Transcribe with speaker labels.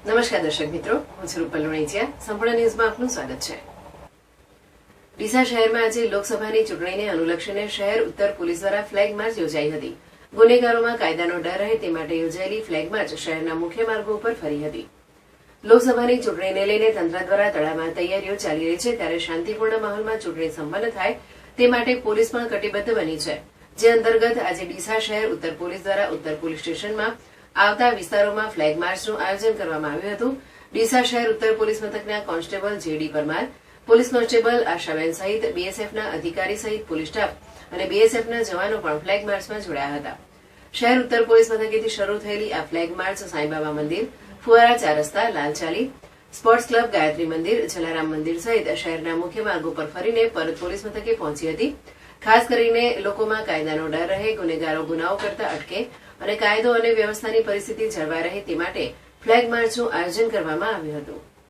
Speaker 1: નમસ્કાર દર્શક મિત્રો, હું છું રૂપલ લુણીચિયા. સંપૂર્ણ ન્યૂઝમાં આપનું સ્વાગત છે. ડીસા શહેરમાં આજે લોકસભાની ચૂંટણીને અનુલક્ષીને શહેર ઉત્તર પોલીસ દ્વારા ફ્લેગ માર્ચ યોજાઈ હતી. ગુનેગારોમાં કાયદાનો ડર રહે તે માટે યોજાયેલી ફ્લેગ માર્ચ શહેરના મુખ્ય માર્ગો ઉપર ફરી હતી. લોકસભાની ચૂંટણીને લઈને તંત્ર દ્વારા તડામાર તૈયારીઓ ચાલી રહી છે, ત્યારે શાંતિપૂર્ણ માહોલમાં ચૂંટણી સંપન્ન થાય તે માટે પોલીસ પણ કટિબદ્ધ બની છે. જે અંતર્ગત આજે ડીસા શહેર ઉત્તર પોલીસ દ્વારા ઉત્તર પોલીસ સ્ટેશનમાં આવતા વિસ્તારોમાં ફ્લેગ માર્ચનું આયોજન કરવામાં આવ્યું હતું. ડીસા શહેર ઉત્તર પોલીસ મથકના constable JD Parmar, police constable Ashaben સહિત બીએસએફના અધિકારી સહિત પોલીસ સ્ટાફ અને બીએસએફના જવાનો પણ ફ્લેગ માર્ચમાં જોડાયા હતા. શહેર ઉત્તર પોલીસ મથકેથી શરૂ થયેલી આ ફ્લેગ માર્ચ સાંઈબાબા મંદિર, ફુવારા ચાર રસ્તા, લાલચાલી, સ્પોર્ટ્સ ક્લબ, ગાયત્રી મંદિર, જલારામ મંદિર સહિત શહેરના મુખ્ય માર્ગો પર ફરીને પરત પોલીસ મથકે પહોંચી હતી. ખાસ કરીને લોકોમાં કાયદાનો ડર રહે, ગુનેગારો ગુનાઓ કરતા અટકે અને કાયદો અને વ્યવસ્થાની પરિસ્થિતિ જળવાઈ રહે તે માટે ફ્લેગ માર્ચનું આયોજન કરવામાં આવ્યું હતું.